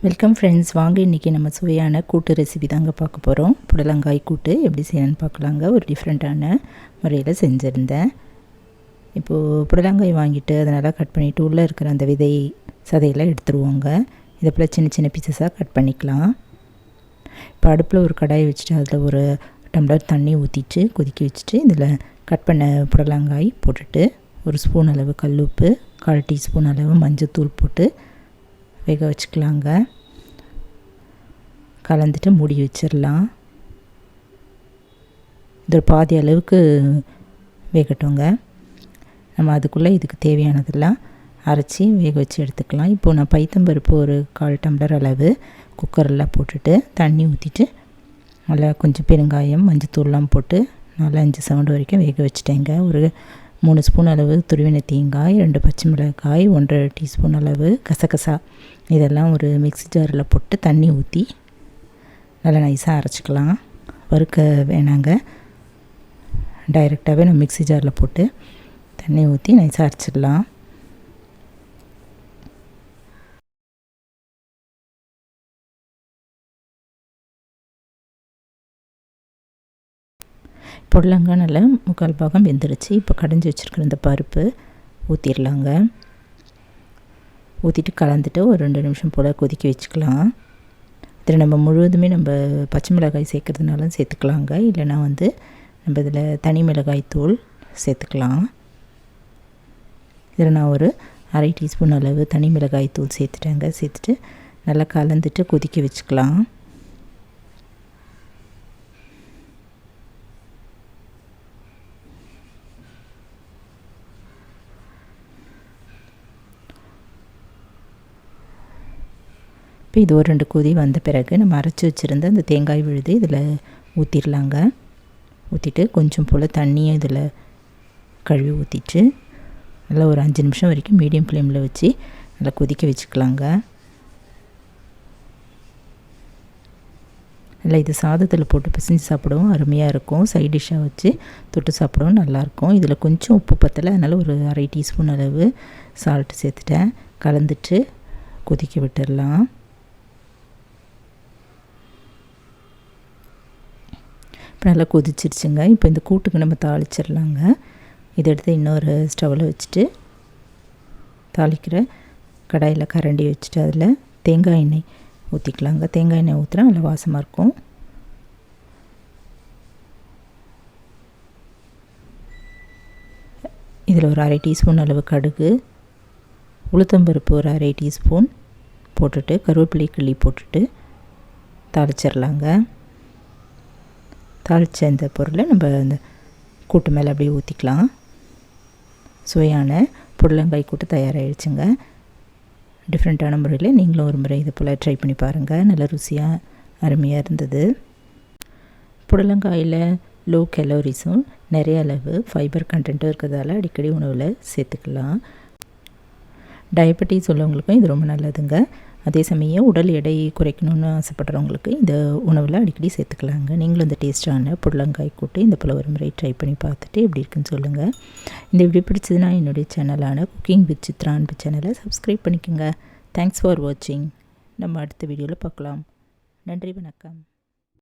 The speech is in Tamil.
வெல்கம் ஃப்ரெண்ட்ஸ், வாங்க இன்றைக்கி நம்ம சுவையான கூட்டு ரெசிபி தாங்க பார்க்க போகிறோம். புடலங்காய் கூட்டு எப்படி செய்யணும்னு பார்க்கலாங்க. ஒரு டிஃப்ரெண்ட்டான முறையில் செஞ்சுருந்தேன். இப்போது புடலங்காய் வாங்கிட்டு அதை நல்லா கட் பண்ணிவிட்டு உள்ளே இருக்கிற அந்த விதை சதையெல்லாம் எடுத்துருவோங்க. இதை போல் சின்ன சின்ன பீசஸாக கட் பண்ணிக்கலாம். இப்போ அடுப்பில் ஒரு கடாயை வச்சுட்டு அதில் ஒரு டம்ளர் தண்ணி ஊற்றிட்டு கொதிக்க வச்சுட்டு இதில் கட் பண்ண புடலங்காய் போட்டுட்டு ஒரு ஸ்பூன் அளவு கல்லுப்பு, 1/4 டீஸ்பூன் அளவு மஞ்சத்தூள் போட்டு வேக வச்சுக்கலாங்க. கலந்துட்டு மூடி வச்சிடலாம். இது ஒரு பாதி அளவுக்கு வேகட்டுங்க. நம்ம அதுக்குள்ளே இதுக்கு தேவையானதெல்லாம் அரைச்சி வேக வச்சு எடுத்துக்கலாம். இப்போது நான் பைத்தம்பருப்பு ஒரு 1/4 டம்ளர் அளவு குக்கரில் போட்டுட்டு தண்ணி ஊற்றிட்டு நல்லா கொஞ்சம் பெருங்காயம், மஞ்சத்தூள்லாம் போட்டு 4-5 சவுண்டு வரைக்கும் வேக வச்சுட்டேங்க. ஒரு 3 ஸ்பூன் அளவு துருவின தேங்காய், 2 பச்சை மிளகாய், 1/2 டீஸ்பூன் அளவு கசகசா இதெல்லாம் ஒரு மிக்ஸி ஜாரில் போட்டு தண்ணி ஊற்றி நல்லா நைஸாக அரைச்சிக்கலாம். வறுக்க வேணாங்க, டைரெக்டாகவே நம்ம மிக்ஸி ஜாரில் போட்டு தண்ணி ஊற்றி நைஸாக அரைச்சிடலாம். புடலங்காய் நல்லா 3/4 பாகம் வெந்துடுச்சு. இப்போ கடைஞ்சி வச்சுருக்கிற இந்த பருப்பு ஊற்றிடலாங்க. ஊற்றிட்டு கலந்துட்டு ஒரு 2 நிமிஷம் போல் கொதிக்க வச்சுக்கலாம். இதில் நம்ம முழுவதுமே நம்ம பச்சை மிளகாய் சேர்க்குறதுனாலும் சேர்த்துக்கலாங்க. இல்லைனா நம்ம இதில் தனி மிளகாய் தூள் சேர்த்துக்கலாம். இதில் நான் ஒரு 1/2 டீஸ்பூன் அளவு தனி மிளகாய் தூள் சேர்த்துட்டேங்க. சேர்த்துட்டு நல்லா கலந்துட்டு கொதிக்க வச்சுக்கலாம். இப்போ இது ஒரு 2 கொதி வந்த பிறகு நம்ம அரைச்சி வச்சுருந்த அந்த தேங்காய் விழுது இதில் ஊற்றிடலாங்க. ஊற்றிட்டு கொஞ்சம் போல் தண்ணியை இதில் கழுவி ஊற்றிட்டு நல்லா ஒரு 5 நிமிஷம் வரைக்கும் மீடியம் ஃப்ளேமில் வச்சு நல்லா கொதிக்க வச்சுக்கலாங்க. நல்லா இது சாதத்தில் போட்டு பிசைஞ்சு சாப்பிடவும் அருமையாக இருக்கும். சைட் டிஷ்ஷாக வச்சு தொட்டு சாப்பிடவும் நல்லாயிருக்கும். இதில் கொஞ்சம் உப்பு பத்தலை, அதனால் ஒரு 1/2 டீஸ்பூன் அளவு சால்ட்டு சேர்த்துட்டேன். கலந்துட்டு கொதிக்க விட்டுடலாம். இப்போ நல்லா கொதிச்சிருச்சுங்க. இப்போ இந்த கூட்டுக்கு நம்ம தாளிச்சிடலாங்க. இதை எடுத்து இன்னொரு ஸ்டவ்வில் வச்சுட்டு தாளிக்கிற கடாயில் கரண்டி வச்சுட்டு அதில் தேங்காய் எண்ணெய் ஊற்றிக்கலாங்க. தேங்காய் எண்ணெய் ஊற்றினா நல்லா வாசமாக இருக்கும். இதில் ஒரு 1/2 டீஸ்பூன் அளவு கடுகு, உளுத்தம்பருப்பு ஒரு 1/2 டீஸ்பூன் போட்டுட்டு கருவேப்பிலை கிள்ளி போட்டுட்டு தாளிச்சிடலாங்க. தாளித்த இந்த பொருளை நம்ம இந்த கூட்டு மேலே அப்படியே ஊற்றிக்கலாம். சுவையான புடலங்காய் கூட்டு தயாராகிடுச்சுங்க. டிஃப்ரெண்ட்டான முறையில் நீங்களும் ஒரு முறை இது போல் ட்ரை பண்ணி பாருங்கள். நல்ல ருசியாக அருமையாக இருந்தது. புடலங்காயில் லோ கேலோரிஸும் நிறைய அளவு ஃபைபர் கண்டென்ட்டும் இருக்கிறதால அடிக்கடி உணவில் சேர்த்துக்கலாம். டயபெட்டிஸ் உள்ளவங்களுக்கும் இது ரொம்ப நல்லதுங்க. அதே சமயம் உடல் எடை குறைக்கணும்னு ஆசைப்படுறவங்களுக்கு இந்த உணவில் அடிக்கடி சேர்த்துக்கலாங்க. நீங்களும் இந்த டேஸ்ட்டான புடலங்காய் கூட்டு இந்த போல் ஒரு முறை ட்ரை பண்ணி பார்த்துட்டு எப்படி இருக்குன்னு சொல்லுங்கள். இந்த வீடியோ பிடிச்சதுன்னா என்னுடைய சேனலான குக்கிங் வித் சித்ரா அன்பு சேனலை சப்ஸ்கிரைப் பண்ணிக்கோங்க. தேங்க்ஸ் ஃபார் வாட்சிங். நம்ம அடுத்த வீடியோவில் பார்க்கலாம். நன்றி, வணக்கம்.